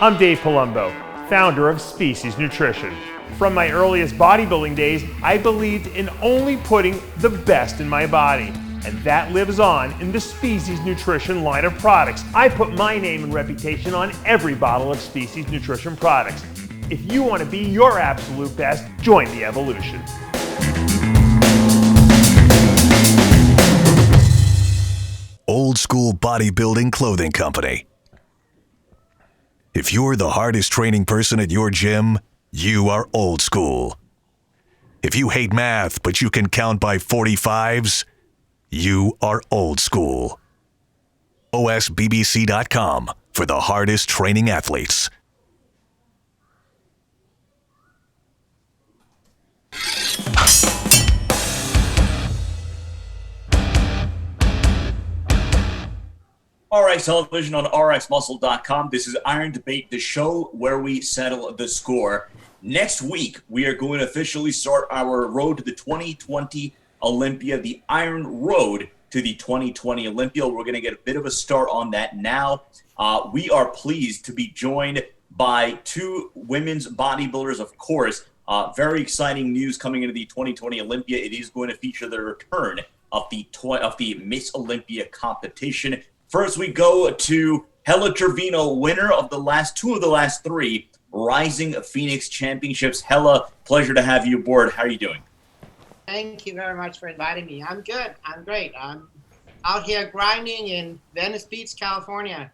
I'm Dave Palumbo, founder of Species Nutrition. From my earliest bodybuilding days, I believed in only putting the best in my body. And that lives on in the Species Nutrition line of products. I put my name and reputation on every bottle of Species Nutrition products. If you want to be your absolute best, join the evolution. Old School Bodybuilding Clothing Company. If you're the hardest training person at your gym, you are old school. If you hate math but you can count by 45s, you are old school. OSBBC.com for the hardest training athletes. RX Television on RxMuscle.com. This is Iron Debate, the show where we settle the score. Next week, we are going to officially start our road to the 2020 Olympia, the Iron Road to the 2020 Olympia. We're going to get a bit of a start on that now. We are pleased to be joined by two women's bodybuilders, of course. Very exciting news coming into the 2020 Olympia. It is going to feature the return of the Miss Olympia competition. First, we go to Helle Trevino, winner of two of the last three Rising Phoenix Championships. Helle, pleasure to have you aboard. How are you doing? Thank you very much for inviting me. I'm good. I'm great. I'm out here grinding in Venice Beach, California.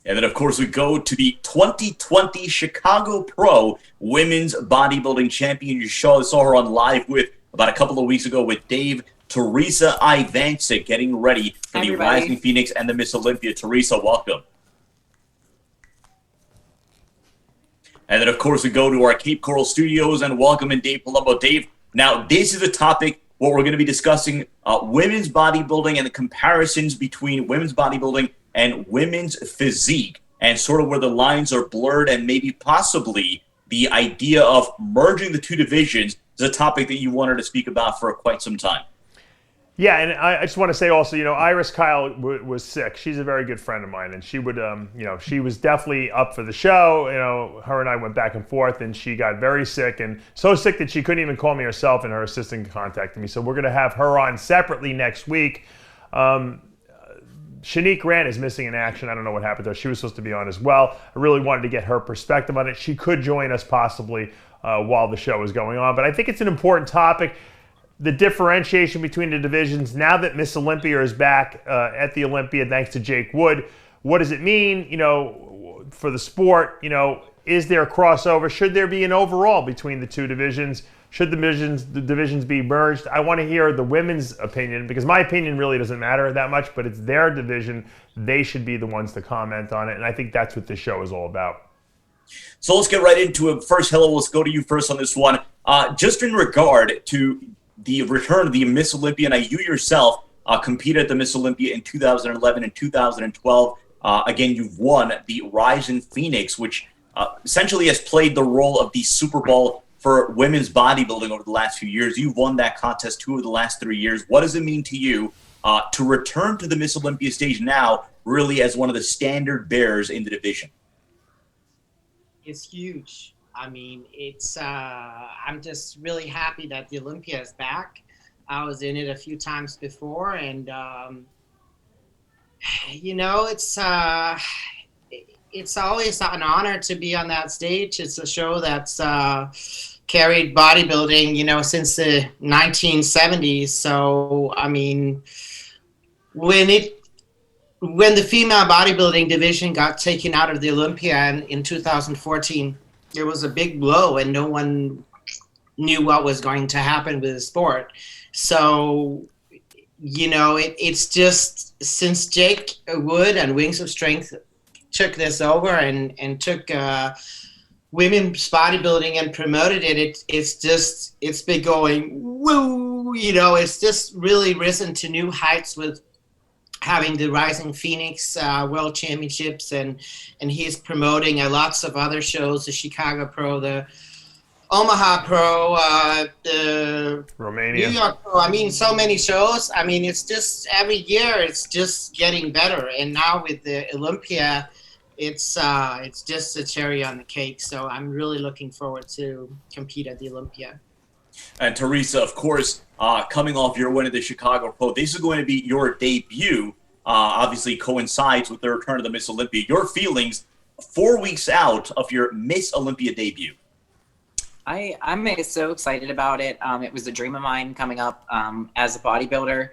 And then, of course, we go to the 2020 Chicago Pro Women's Bodybuilding Champion. You saw her on live with about a couple of weeks ago with Dave. Theresa Ivancik getting ready for the Rising Phoenix and the Miss Olympia. Theresa, welcome. And then, of course, we go to our Cape Coral studios and welcome in Dave Palumbo. Dave, now this is a topic where we're going to be discussing women's bodybuilding and the comparisons between women's bodybuilding and women's physique and sort of where the lines are blurred and maybe possibly the idea of merging the two divisions is a topic that you wanted to speak about for quite some time. Yeah, and I just want to say also, Iris Kyle was sick. She's a very good friend of mine, and she would, she was definitely up for the show. Her and I went back and forth, and she got very sick, and so sick that she couldn't even call me herself, and her assistant contacted me. So we're going to have her on separately next week. Shanique Grant is missing in action. I don't know what happened to her. She was supposed to be on as well. I really wanted to get her perspective on it. She could join us possibly while the show is going on, but I think it's an important topic. The differentiation between the divisions, now that Miss Olympia is back at the Olympia, thanks to Jake Wood, what does it mean, for the sport? Is there a crossover? Should there be an overall between the two divisions? Should the divisions be merged? I want to hear the women's opinion, because my opinion really doesn't matter that much, but it's their division. They should be the ones to comment on it, and I think that's what this show is all about. So let's get right into it. First, Helle, let's go to you first on this one. Just in regard to the return of the Miss Olympia, and you yourself competed at the Miss Olympia in 2011 and 2012. Again, you've won the Rising Phoenix, which essentially has played the role of the Super Bowl for women's bodybuilding over the last few years. You've won that contest 2 of the last 3 years. What does it mean to you to return to the Miss Olympia stage now, really as one of the standard bearers in the division? It's huge. I mean, I'm just really happy that the Olympia is back. I was in it a few times before, and it's always an honor to be on that stage. It's a show that's carried bodybuilding, since the 1970s. So, I mean, when the female bodybuilding division got taken out of the Olympia in 2014, it was a big blow, and no one knew what was going to happen with the sport. So, it's just since Jake Wood and Wings of Strength took this over and took women's bodybuilding and promoted it, it's been going woo. It's just really risen to new heights with having the Rising Phoenix World Championships, and he's promoting lots of other shows, the Chicago Pro, the Omaha Pro, the Romania, New York Pro. I mean, so many shows. I mean, it's just every year it's just getting better. And now with the Olympia it's just a cherry on the cake. So I'm really looking forward to compete at the Olympia. And Theresa, of course, coming off your win at the Chicago Pro, this is going to be your debut. Obviously coincides with the return of the Miss Olympia. Your feelings 4 weeks out of your Miss Olympia debut? I'm so excited about it. It was a dream of mine coming up as a bodybuilder.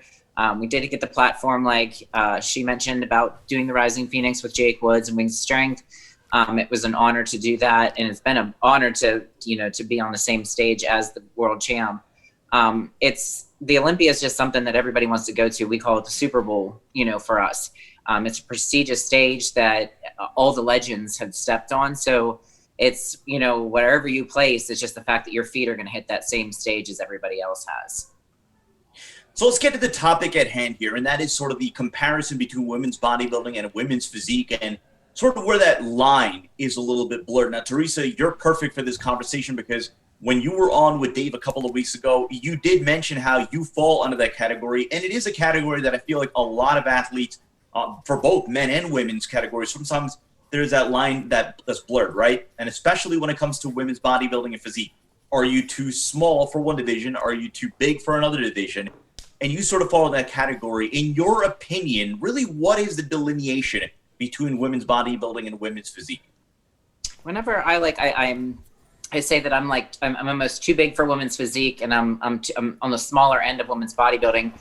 We did get the platform, like she mentioned, about doing the Rising Phoenix with Jake Woods and Wings of Strength. It was an honor to do that, and it's been an honor to be on the same stage as the world champ. The Olympia is just something that everybody wants to go to. We call it the Super Bowl, for us. It's a prestigious stage that all the legends have stepped on. So it's, wherever you place, it's just the fact that your feet are going to hit that same stage as everybody else has. So let's get to the topic at hand here, and that is sort of the comparison between women's bodybuilding and women's physique, and sort of where that line is a little bit blurred. Now, Theresa, you're perfect for this conversation because when you were on with Dave a couple of weeks ago, you did mention how you fall under that category, and it is a category that I feel like a lot of athletes, for both men and women's categories, sometimes there's that line that's blurred, right? And especially when it comes to women's bodybuilding and physique. Are you too small for one division? Are you too big for another division? And you sort of fall in that category. In your opinion, really, what is the delineation between women's bodybuilding and women's physique? Whenever I say that I'm almost too big for women's physique, and I'm on the smaller end of women's bodybuilding.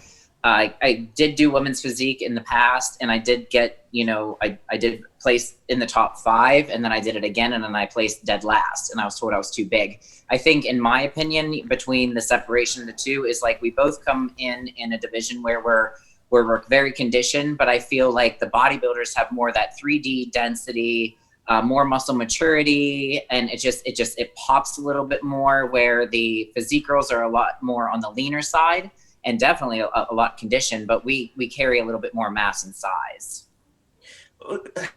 I did do women's physique in the past, and I did get, I did place in the top 5, and then I did it again, and then I placed dead last, and I was told I was too big. I think, in my opinion, between the separation of the two is like we both come in a division where we're very conditioned, but I feel like the bodybuilders have more of that 3D density, more muscle maturity, and it pops a little bit more, where the physique girls are a lot more on the leaner side and definitely a lot conditioned, but we carry a little bit more mass and size.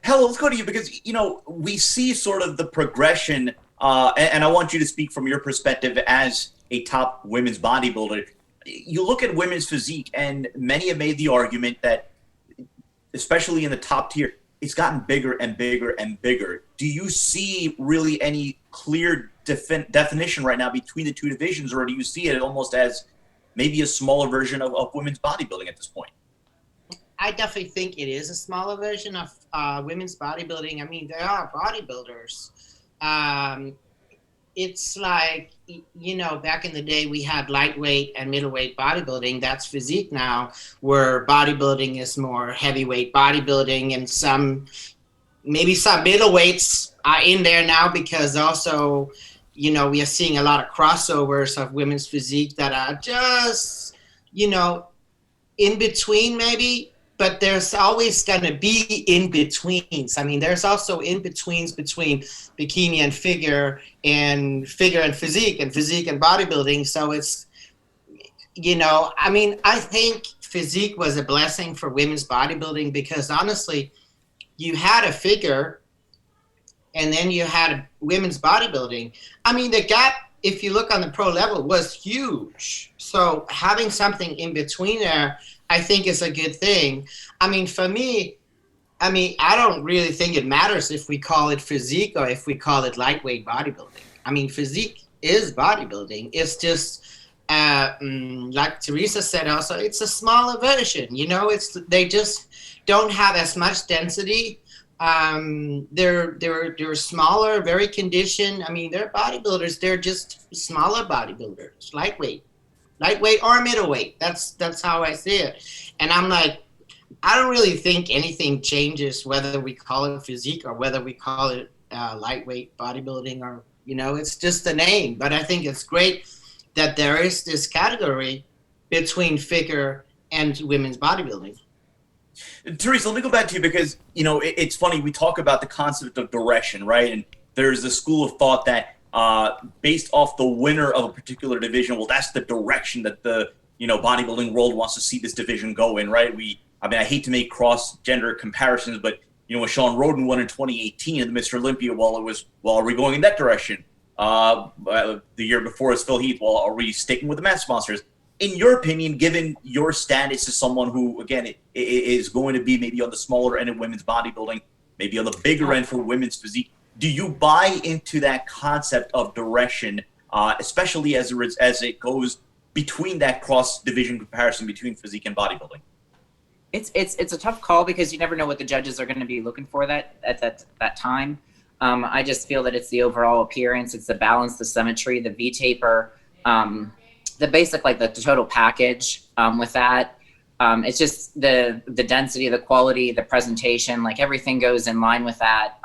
Helle, let's go to you because, we see sort of the progression, and I want you to speak from your perspective as a top women's bodybuilder. You look at women's physique, and many have made the argument that, especially in the top tier, it's gotten bigger and bigger and bigger. Do you see really any clear definition right now between the two divisions, or do you see it almost as maybe a smaller version of women's bodybuilding at this point? I definitely think it is a smaller version of women's bodybuilding. I mean, they are bodybuilders. It's like, back in the day we had lightweight and middleweight bodybuilding. That's physique now, where bodybuilding is more heavyweight bodybuilding, and maybe some middleweights are in there now because also, we are seeing a lot of crossovers of women's physique that are just, in between maybe, but there's always going to be in-betweens. I mean, there's also in-betweens between bikini and figure and physique and bodybuilding. So it's, I think physique was a blessing for women's bodybuilding because honestly, you had a figure and then you had women's bodybuilding. I mean, the gap, if you look on the pro level, was huge. So having something in between there, I think is a good thing. I mean, for me, I don't really think it matters if we call it physique or if we call it lightweight bodybuilding. I mean, physique is bodybuilding. It's just, like Theresa said also, it's a smaller version. They just don't have as much density. They're smaller, very conditioned. I mean, they're bodybuilders. They're just smaller bodybuilders, lightweight or middleweight. That's how I see it. And I'm like, I don't really think anything changes whether we call it physique or whether we call it lightweight bodybuilding, or it's just a name. But I think it's great that there is this category between figure and women's bodybuilding. Theresa, let me go back to you because, it's funny. We talk about the concept of direction, right? And there's a school of thought that based off the winner of a particular division, well, that's the direction that the, bodybuilding world wants to see this division go in, right? I hate to make cross-gender comparisons, but, when Sean Roden won in 2018 in the Mr. Olympia, are we going in that direction? The year before is Phil Heath, are we sticking with the mass sponsors? In your opinion, given your status as someone who, again, is going to be maybe on the smaller end of women's bodybuilding, maybe on the bigger end for women's physique. Do you buy into that concept of direction, especially as it goes between that cross-division comparison between physique and bodybuilding? It's a tough call because you never know what the judges are going to be looking for at that time. I just feel that it's the overall appearance, it's the balance, the symmetry, the V-taper, the basic, like the total package with that. It's just the density, the quality, the presentation, like everything goes in line with that.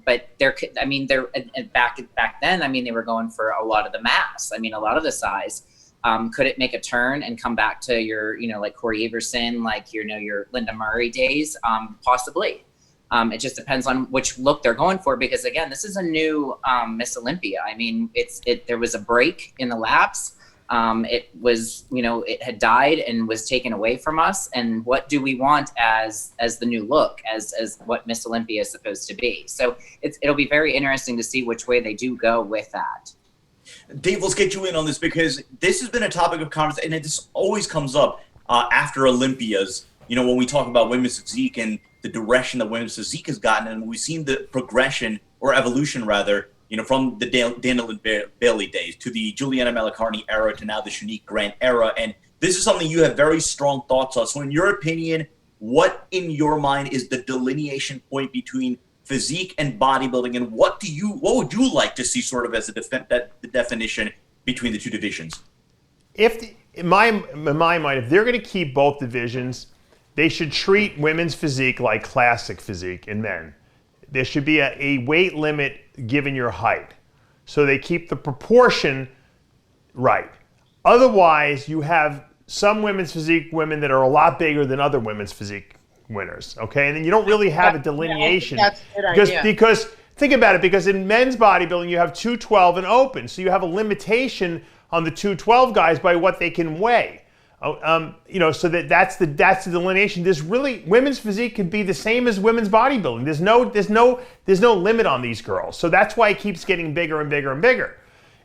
But back then, I mean, they were going for a lot of the mass. I mean, a lot of the size. Could it make a turn and come back to your, like Corey Everson, like, your Linda Murray days? Possibly. It just depends on which look they're going for, because again, this is a new Miss Olympia. I mean, there was a break in the laps. It was, it had died and was taken away from us. And what do we want as the new look, as what Miss Olympia is supposed to be? So it'll be very interesting to see which way they do go with that. Dave, let's get you in on this, because this has been a topic of conversation, and this always comes up after Olympias, when we talk about women's physique and the direction that women's physique has gotten, and we've seen the progression, or evolution rather, from the Dana Bailey days to the Juliana Malacarni era to now the Shanique Grant era. And this is something you have very strong thoughts on. So in your opinion, what in your mind is the delineation point between physique and bodybuilding, and what would you like to see sort of as the definition between the two divisions? In my mind, if they're going to keep both divisions, they should treat women's physique like classic physique in men. There should be a weight limit given your height, so they keep the proportion right. Otherwise, you have some women's physique women that are a lot bigger than other women's physique winners, okay? And then you don't really have a delineation. Because think about it, because in men's bodybuilding, you have 212 and open, so you have a limitation on the 212 guys by what they can weigh. So that's the delineation. There's really, women's physique could be the same as women's bodybuilding. There's no limit on these girls. So that's why it keeps getting bigger and bigger and bigger.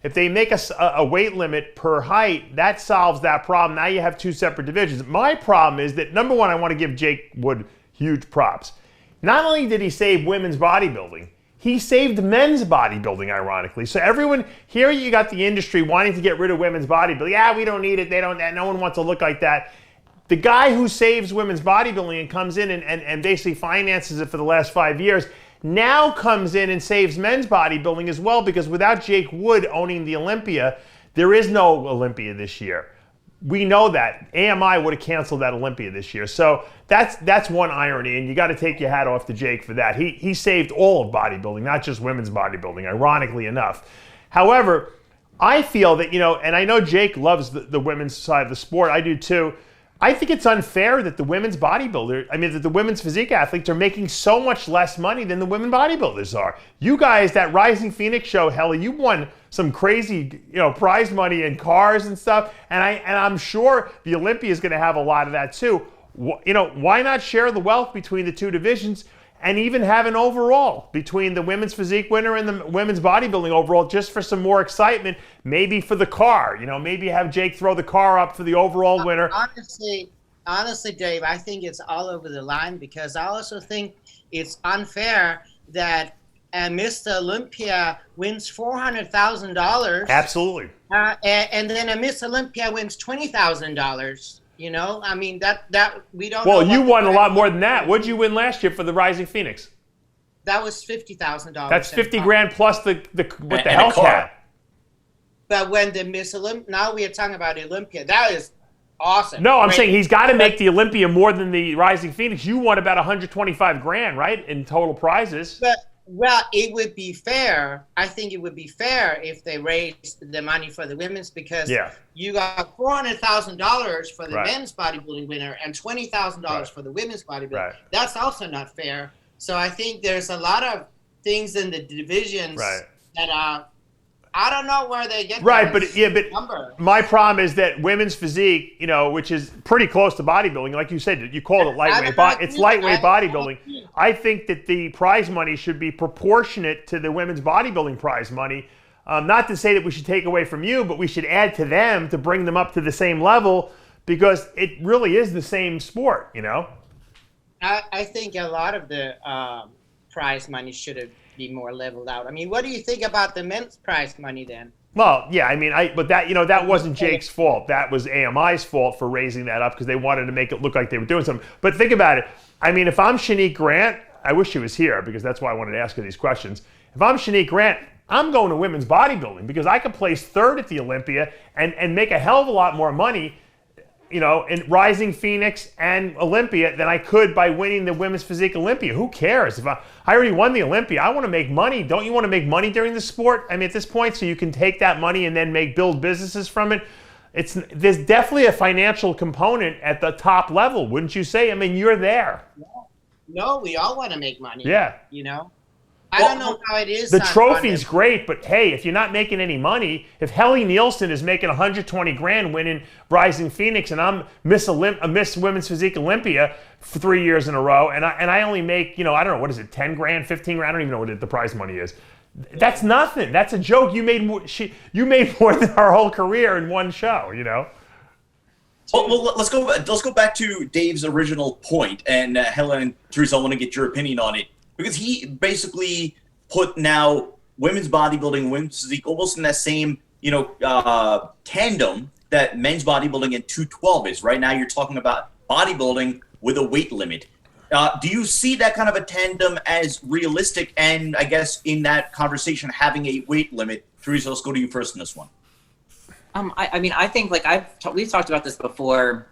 If they make a weight limit per height, that solves that problem. Now you have two separate divisions. My problem is that, number one, I want to give Jake Wood huge props. Not only did he save women's bodybuilding, he saved men's bodybuilding, ironically. So everyone, here you got the industry wanting to get rid of women's bodybuilding. Yeah, we don't need it. No one wants to look like that. The guy who saves women's bodybuilding and comes in and basically finances it for the last 5 years now comes in and saves men's bodybuilding as well, because without Jake Wood owning the Olympia, there is no Olympia this year. We know that. AMI would have canceled that Olympia this year. So that's one irony, and you got to take your hat off to Jake for that. He saved all of bodybuilding, not just women's bodybuilding, ironically enough. However, I feel that, and I know Jake loves the women's side of the sport. I do too. I think it's unfair that the women's that the women's physique athletes are making so much less money than the women bodybuilders are. You guys, that Rising Phoenix show, Helle, you won some crazy, prize money and cars and stuff. And I'm sure the Olympia is going to have a lot of that too. Why not share the wealth between the two divisions, and even have an overall between the women's physique winner and the women's bodybuilding overall, just for some more excitement, maybe for the car, maybe have Jake throw the car up for the overall winner. Honestly, Dave, I think it's all over the line, because I also think it's unfair that Mr. Olympia wins $400,000. Absolutely. And then a Miss Olympia wins $20,000. I mean, that we don't. Well, you won a lot more than that. What'd you win last year for the Rising Phoenix? That was $50,000. That's $50,000 plus the Hellcat. But when the Miss Olympia, now we are talking about the Olympia. That is awesome. No, I'm saying he's got to make the Olympia more than the Rising Phoenix. You won about $125,000, right, in total prizes. Well, it would be fair. I think it would be fair if they raised the money for the women's, because you got $400,000 for the men's bodybuilding winner and $20,000 for the women's bodybuilding. Right. That's also not fair. So I think there's a lot of things in the divisions that are, I don't know where they get but number. My problem is that women's physique, which is pretty close to bodybuilding, like you said, you call it lightweight. It's lightweight bodybuilding. I think that the prize money should be proportionate to the women's bodybuilding prize money. Not to say that we should take away from you, but we should add to them to bring them up to the same level, because it really is the same sport, I think a lot of the prize money should be more leveled out. I mean, what do you think about the men's prize money then? Well, yeah, I mean, but that, that wasn't Jake's fault. That was AMI's fault for raising that up because they wanted to make it look like they were doing something. But think about it. I mean, if I'm Shanique Grant, I wish she was here because that's why I wanted to ask her these questions. If I'm Shanique Grant, I'm going to women's bodybuilding because I could place third at the Olympia and make a hell of a lot more money, in Rising Phoenix and Olympia than I could by winning the Women's Physique Olympia. Who cares? If I already won the Olympia, I want to make money. Don't you want to make money during the sport? I mean, at this point, so you can take that money and then build businesses from it. There's definitely a financial component at the top level, wouldn't you say? I mean, you're there. No, we all want to make money. Yeah. I don't know how it is. The trophy's great, but hey, if you're not making any money, if Helle Nielsen is making 120 grand winning Rising Phoenix and I'm Miss Women's Physique Olympia for 3 years in a row, and I only make, I don't know, what is it, 10 grand, 15 grand? I don't even know what the prize money is. That's nothing. That's a joke. You made more than our whole career in one show, Well, let's go back to Dave's original point, and Helle and Theresa, I want to get your opinion on it. Because he basically put now women's bodybuilding, women's physique almost in that same, tandem that men's bodybuilding and 212 is. Right now you're talking about bodybuilding with a weight limit. Do you see that kind of a tandem as realistic? And I guess in that conversation, having a weight limit, Theresa, let's go to you first in this one. I think we've talked about this before.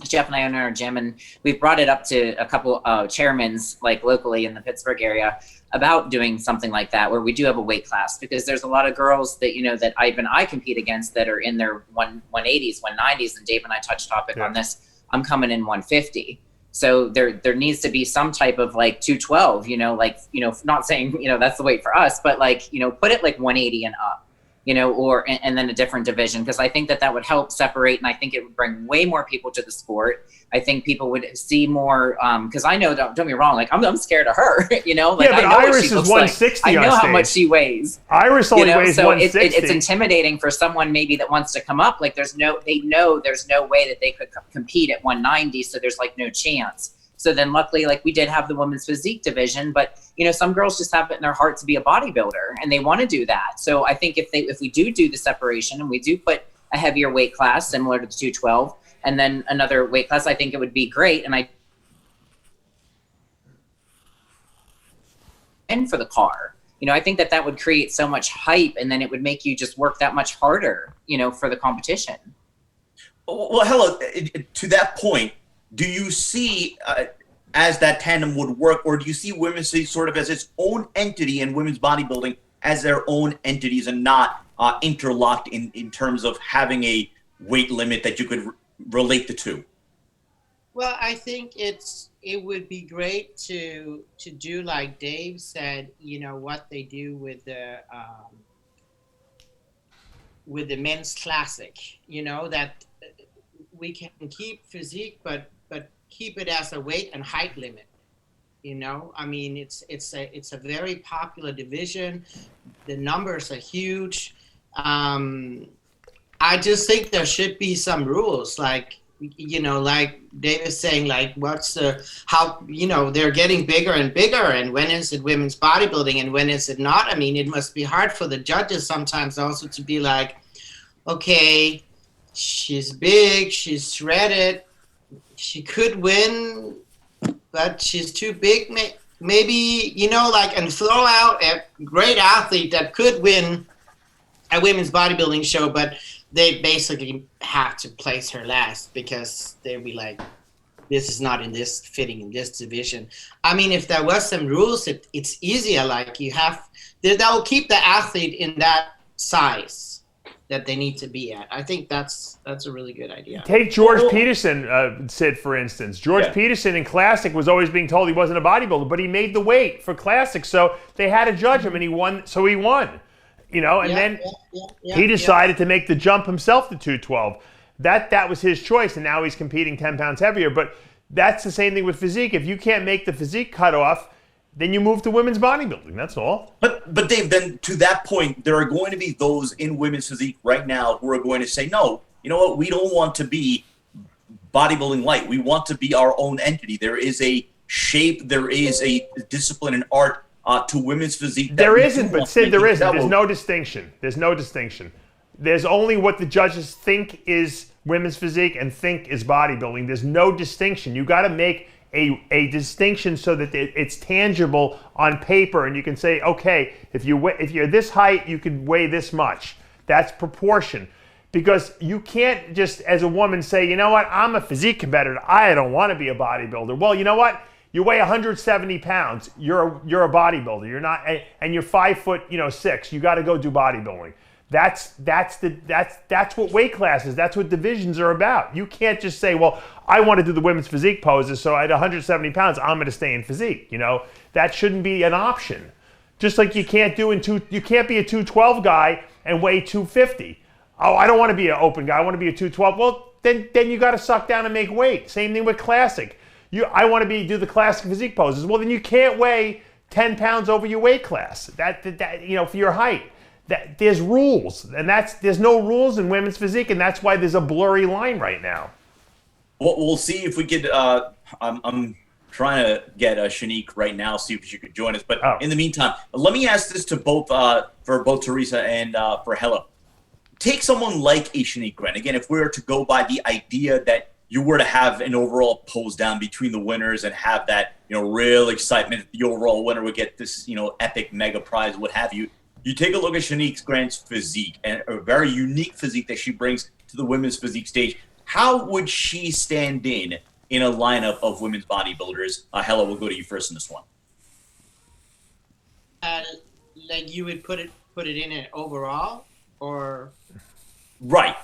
Jeff and I own our gym, and we've brought it up to a couple chairmans locally in the Pittsburgh area about doing something like that, where we do have a weight class, because there's a lot of girls that that I compete against that are in their 180s, 190s, and Dave and I touched topic on this. I'm coming in 150. So there needs to be some type of 212, not saying that's the weight for us, but put it 180 and up. And then a different division, because I think that would help separate, and I think it would bring way more people to the sport. I think people would see more, because I know, don't get me wrong, I'm scared of her, but I know Iris is 160 I know on how stage. much she weighs. Iris only weighs so 160. It's intimidating for someone maybe that wants to come up. They know there's no way that they could compete at 190, so there's no chance. So then luckily, we did have the women's physique division, but some girls just have it in their heart to be a bodybuilder and they want to do that. So I think if we do the separation and we do put a heavier weight class similar to the 212 and then another weight class, I think it would be great. And for the car, I think that would create so much hype, and then it would make you just work that much harder, for the competition. Well, Helle, to that point, do you see as that tandem would work, or do you see women's physique sort of as its own entity and women's bodybuilding as their own entities and not interlocked in terms of having a weight limit that you could relate the two? Well, I think it would be great to do like Dave said, what they do with the men's classic, that we can keep physique, but keep it as a weight and height limit. I mean, it's a very popular division. The numbers are huge. I just think there should be some rules, like Dave is saying, they're getting bigger and bigger, and when is it women's bodybuilding and when is it not? I mean, it must be hard for the judges sometimes also to be like, okay, she's big, she's shredded, she could win, but she's too big. Maybe, and throw out a great athlete that could win a women's bodybuilding show, but they basically have to place her last because they'd be like, this is not fitting in this division. I mean, if there was some rules, it's easier. That will keep the athlete in that size that they need to be at. I think that's a really good idea. Take George Peterson, Sid, for instance. George Peterson in Classic was always being told he wasn't a bodybuilder, but he made the weight for Classic, so they had to judge him, and he won. So he won, then he decided to make the jump himself to 212. That was his choice, and now he's competing 10 pounds heavier. But that's the same thing with physique. If you can't make the physique cutoff, then you move to women's bodybuilding. That's all. But Dave, then to that point, there are going to be those in women's physique right now who are going to say, no, you know what? We don't want to be bodybuilding light. We want to be our own entity. There is a shape, there is a discipline and art to women's physique? There isn't, but Sid, there isn't. There's no distinction. There's no distinction. There's only what the judges think is women's physique and think is bodybuilding. There's no distinction. You got to make a distinction so that it's tangible on paper, and you can say, okay, if you're this height, you can weigh this much. That's proportion. Because you can't just, as a woman, say, you know what, I'm a physique competitor. I don't want to be a bodybuilder. Well, you know what? You weigh 170 pounds. You're a bodybuilder. You're not, and you're 5'6". You got to go do bodybuilding. That's what weight classes. That's what divisions are about. You can't just say, well, I want to do the women's physique poses, so at 170 pounds, I'm going to stay in physique. You know, that shouldn't be an option. Just like you can't be a 212 guy and weigh 250. Oh, I don't want to be an open guy. I want to be a 212. Well, then you got to suck down and make weight. Same thing with classic. I want to do the classic physique poses. Well, then you can't weigh 10 pounds over your weight class. That for your height. There's rules, and there's no rules in women's physique, and that's why there's a blurry line right now. Well, we'll see if we could. I'm trying to get Shanique right now, see if she could join us. But in the meantime, let me ask this to both for both Theresa and for Helle. Take someone like a Shanique Grant. Again, if we were to go by the idea that you were to have an overall pose down between the winners and have that, real excitement, the overall winner would get this, epic mega prize, what have you. You take a look at Shanique Grant's physique and a very unique physique that she brings to the women's physique stage. How would she stand in a lineup of women's bodybuilders? Helle, we'll go to you first in this one. Like you would put it in it overall, or? Right.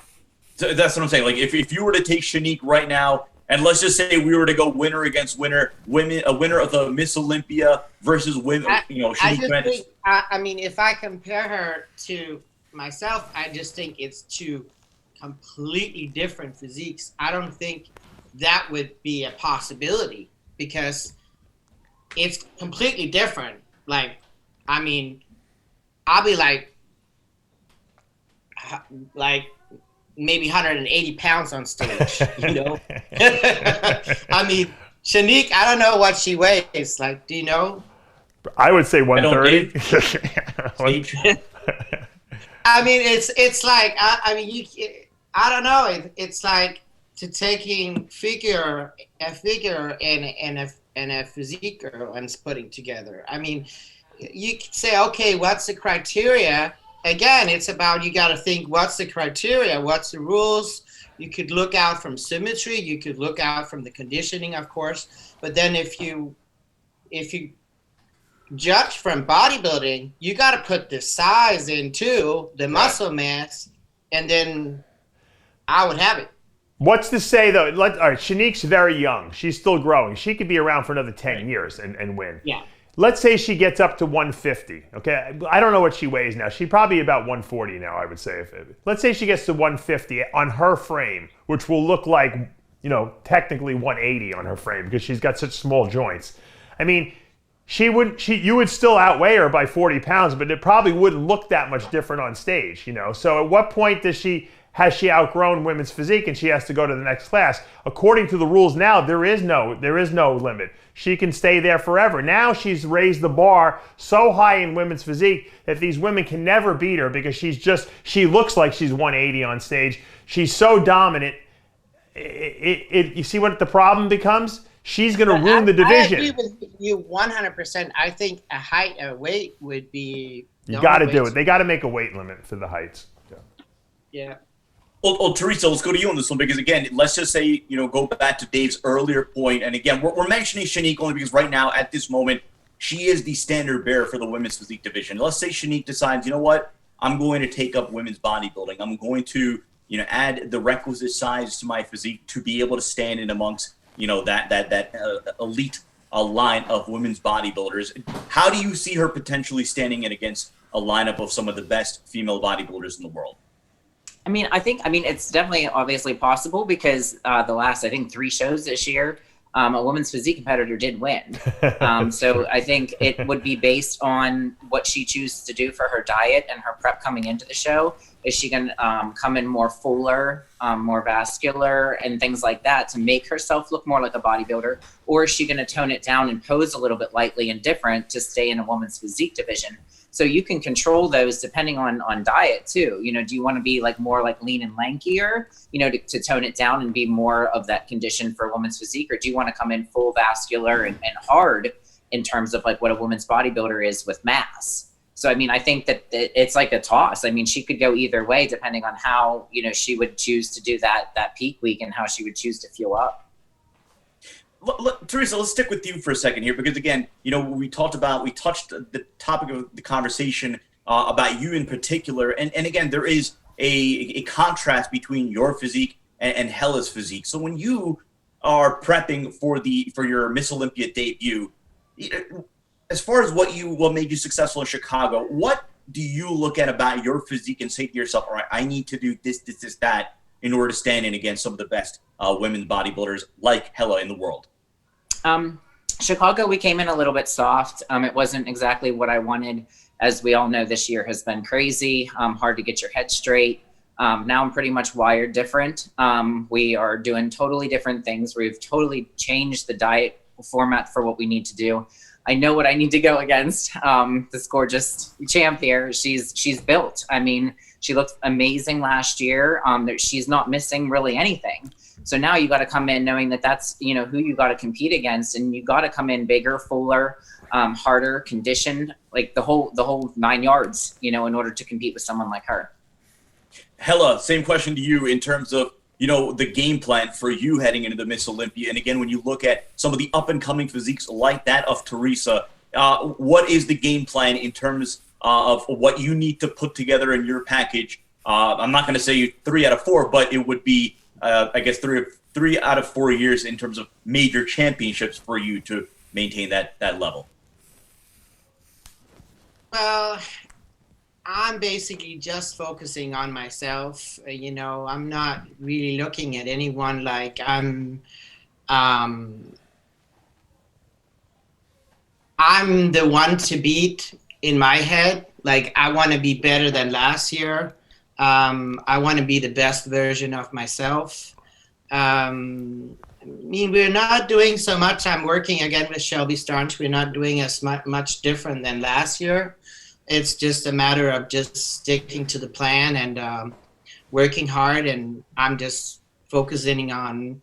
So that's what I'm saying. Like if you were to take Shanique right now, and let's just say we were to go winner against winner, a winner of the Miss Olympia versus women, Shanique Grant. If I compare her to myself, I just think it's two completely different physiques. I don't think that would be a possibility because it's completely different. I'll be like maybe 180 pounds on stage, Shanique, I don't know what she weighs. Do you know? I would say 130. I don't know. It's like to taking a figure and a physique and putting together. You could say, okay, what's the criteria? Again, it's about, you got to think, what's the criteria? What's the rules? You could look out from symmetry. You could look out from the conditioning, of course. But then if you judge from bodybuilding, you got to put the size in too, the muscle mass, and then I would have it. What's to say, though? All right, Shanique's very young. She's still growing. She could be around for another 10 years and win. Yeah. Let's say she gets up to 150, okay? I don't know what she weighs now. She's probably about 140 now, I would say. Let's say she gets to 150 on her frame, which will look like, technically 180 on her frame because she's got such small joints. You would still outweigh her by 40 pounds, but it probably wouldn't look that much different on stage, So at what point has she outgrown women's physique and she has to go to the next class? According to the rules now, there is no limit. She can stay there forever. Now she's raised the bar so high in women's physique that these women can never beat her because she looks like she's 180 on stage. She's so dominant. You see what the problem becomes? She's going to ruin the division. I agree with you 100%. I think a weight would be... You got to do it. They got to make a weight limit for the heights. Yeah. Well, Theresa, let's go to you on this one because, again, let's just say, go back to Dave's earlier point. And, again, we're mentioning Shanique only because right now, at this moment, she is the standard bearer for the women's physique division. Let's say Shanique decides, you know what, I'm going to take up women's bodybuilding. I'm going to, add the requisite size to my physique to be able to stand in amongst, that elite line of women's bodybuilders. How do you see her potentially standing in against a lineup of some of the best female bodybuilders in the world? I think it's definitely obviously possible because the last, I think, 3 shows this year, a women's physique competitor did win. So I think it would be based on what she chooses to do for her diet and her prep coming into the show. Is she going to come in more fuller, more vascular, and things like that to make herself look more like a bodybuilder? Or is she going to tone it down and pose a little bit lightly and different to stay in a women's physique division? So you can control those depending on diet too. You know, do you want to be like more like lean and lankier, you know, to tone it down and be more of that condition for a woman's physique? Or do you want to come in full vascular and hard in terms of like what a woman's bodybuilder is with mass? So, I mean, I think that it's like a toss. I mean, she could go either way depending on how, you know, she would choose to do that peak week and how she would choose to fuel up. Look, Theresa, let's stick with you for a second here, because again, you know, we touched the topic of the conversation about you in particular, and again, there is a contrast between your physique and Helle's physique. So when you are prepping for your Miss Olympia debut, as far as what made you successful in Chicago, what do you look at about your physique and say to yourself, all right, I need to do this, that in order to stand in against some of the best women bodybuilders like Helle in the world? Chicago, we came in a little bit soft. It wasn't exactly what I wanted. As we all know, this year has been crazy, hard to get your head straight. Now I'm pretty much wired different. We are doing totally different things. We've totally changed the diet format for what we need to do. I know what I need to go against. This gorgeous champ here, she's built. I mean, she looked amazing last year. She's not missing really anything. So now you got to come in knowing that that's, you know, who you got to compete against, and you got to come in bigger, fuller, harder, conditioned, like the whole 9 yards, you know, in order to compete with someone like her. Helle, same question to you in terms of, you know, the game plan for you heading into the Miss Olympia. And again, when you look at some of the up and coming physiques like that of Theresa, what is the game plan in terms of what you need to put together in your package? I'm not going to say 3 out of 4, but it would be, I guess, 3 out of 4 years in terms of major championships for you to maintain that level. Well, I'm basically just focusing on myself. You know, I'm not really looking at anyone. Like I'm the one to beat in my head. Like I want to be better than last year. I want to be the best version of myself. I mean, we're not doing so much. I'm working again with Shelby Starnes. We're not doing as much different than last year. It's just a matter of just sticking to the plan and working hard. And I'm just focusing on,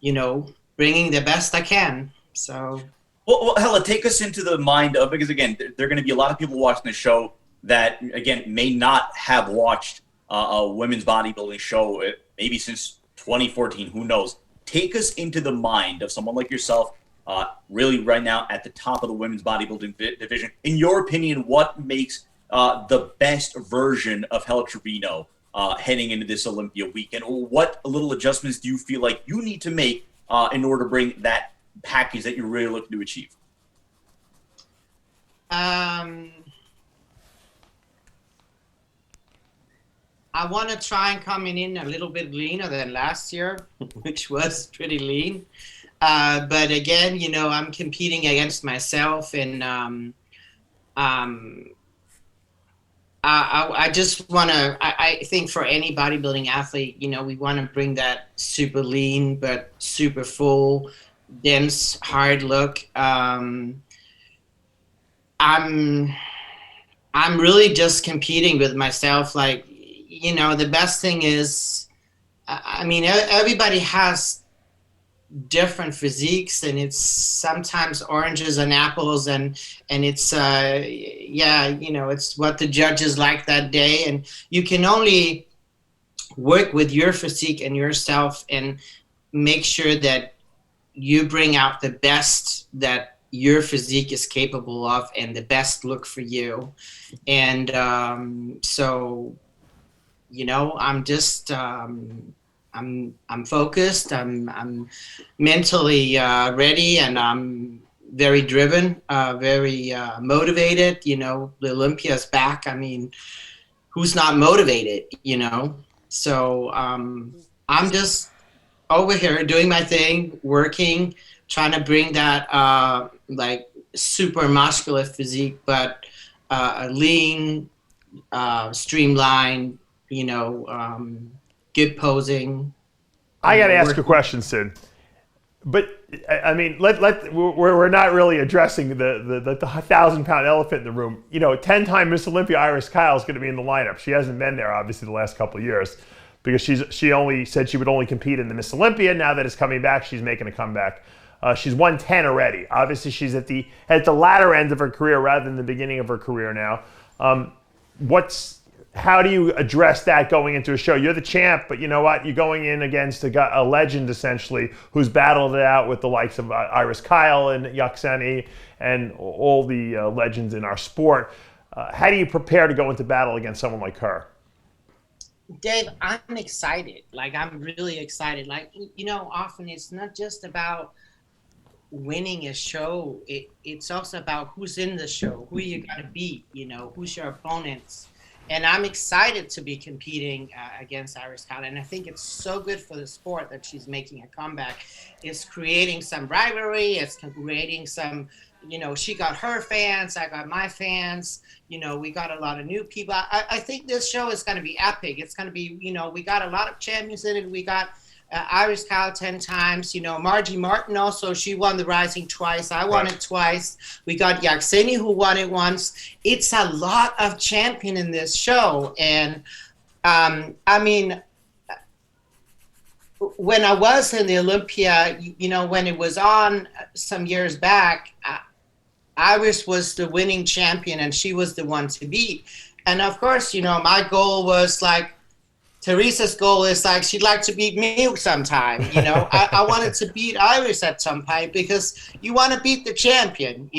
you know, bringing the best I can. So. Well, Helle, take us into the mind of, because again, there are going to be a lot of people watching the show that, again, may not have watched a women's bodybuilding show maybe since 2014, who knows. Take us into the mind of someone like yourself, really right now at the top of the women's bodybuilding division. In your opinion, what makes the best version of Helle Trevino heading into this Olympia weekend? Or what little adjustments do you feel like you need to make in order to bring that package that you're really looking to achieve? I want to try and coming in a little bit leaner than last year, which was pretty lean. But again, you know, I'm competing against myself, and I just want to, I think for any bodybuilding athlete, you know, we want to bring that super lean, but super full, dense, hard look. I'm really just competing with myself. Like, you know, the best thing is, I mean, everybody has different physiques, and it's sometimes oranges and apples, and it's yeah, you know, it's what the judges like that day, and you can only work with your physique and yourself and make sure that you bring out the best that your physique is capable of and the best look for you. And so, you know, I'm just I'm focused, I'm mentally ready, and I'm very driven, very motivated. You know, the Olympia's back. I mean, who's not motivated, you know? So I'm just over here doing my thing, working, trying to bring that like super muscular physique, but lean, streamlined, good posing. I got to ask a question, Sid. But I mean, we're not really addressing the 1,000-pound elephant in the room. 10-time Miss Olympia Iris Kyle is going to be in the lineup. She hasn't been there obviously the last couple of years because she only said she would only compete in the Miss Olympia. Now that it's coming back, she's making a comeback. She's won 10 already. Obviously, she's at the latter end of her career rather than the beginning of her career now. How do you address that going into a show? You're the champ, but you know what? You're going in against a legend, essentially, who's battled it out with the likes of Iris Kyle and Yaksani and all the legends in our sport. How do you prepare to go into battle against someone like her? Dave, I'm excited. I'm really excited. Often it's not just about winning a show. It's also about who's in the show, who you got to beat, who's your opponents. And I'm excited to be competing against Iris Kyle. And I think it's so good for the sport that she's making a comeback. It's creating some rivalry. It's creating some, she got her fans. I got my fans. We got a lot of new people. I think this show is going to be epic. It's going to be, we got a lot of champions in it. We got Iris Kyle 10 times. Margie Martin also, she won the Rising twice. I won it twice. We got Yaksini who won it once. It's a lot of champion in this show. And when I was in the Olympia, when it was on some years back, Iris was the winning champion and she was the one to beat. And of course, my goal was Theresa's goal is she'd like to beat me sometime. I wanted to beat Iris at some point because you want to beat the champion,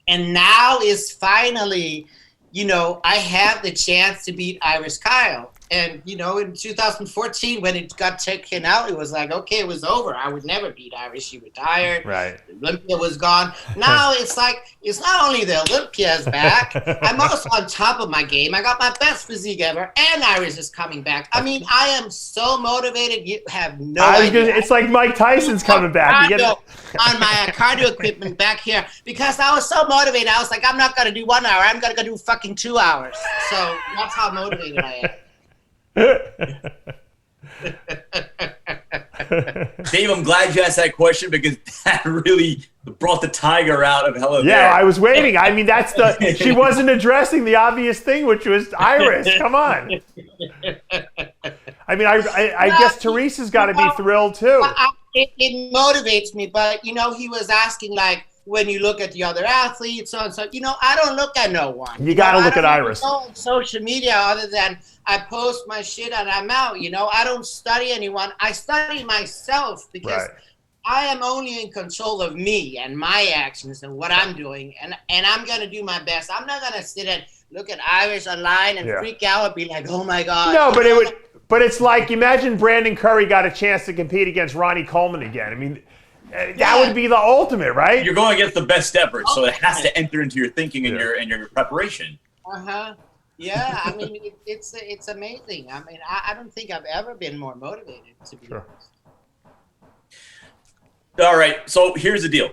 And now is finally, I have the chance to beat Iris Kyle. And, in 2014, when it got taken out, it was okay, it was over. I would never beat Iris. She retired. Right. The Olympia was gone. Now it's it's not only the Olympia's back, I'm also on top of my game. I got my best physique ever, and Iris is coming back. I am so motivated. You have no idea. It's like Mike Tyson's coming back. On my cardio equipment back here because I was so motivated. I was I'm not going to do 1 hour. I'm going to do fucking 2 hours. So that's how motivated I am. Dave, I'm glad you asked that question because that really brought the tiger out of Helle. Yeah, I was waiting. She wasn't addressing the obvious thing, which was Iris. Come on. I guess Theresa's got to be thrilled too. It motivates me, but he was asking when you look at the other athletes, so I don't look at no one. You got to look at Iris. On social media, other than I post my shit and I'm out. I don't study anyone. I study myself because I am only in control of me and my actions and what I'm doing, and I'm gonna do my best. I'm not gonna sit and look at Iris online and freak out and be like, oh my god. No, but it's imagine Brandon Curry got a chance to compete against Ronnie Coleman again. That would be the ultimate, right? You're going against the best ever, so it has to enter into your thinking and your preparation. Yeah, it's amazing. I don't think I've ever been more motivated, to be honest. All right, so here's the deal.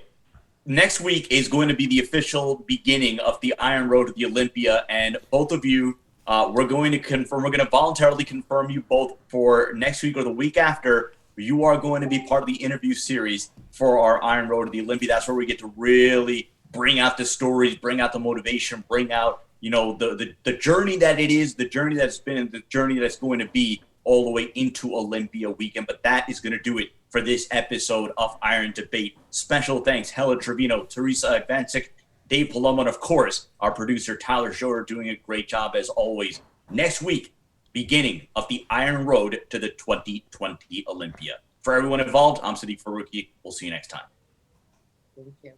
Next week is going to be the official beginning of the Iron Road to the Olympia, and both of you, we're going to voluntarily confirm you both for next week or the week after. You are going to be part of the interview series for our Iron Road to the Olympia. That's where we get to really bring out the stories, bring out the motivation, bring out the journey that it is, the journey that's been, and the journey that's going to be all the way into Olympia weekend. But that is going to do it for this episode of Iron Debate. Special thanks, Helle Trevino, Theresa Ivancik, Dave Palumbo, and of course, our producer, Tyler Schroeder, doing a great job as always. Next week, beginning of the Iron Road to the 2020 Olympia. For everyone involved, I'm Sadiq Faruqi. We'll see you next time. Thank you.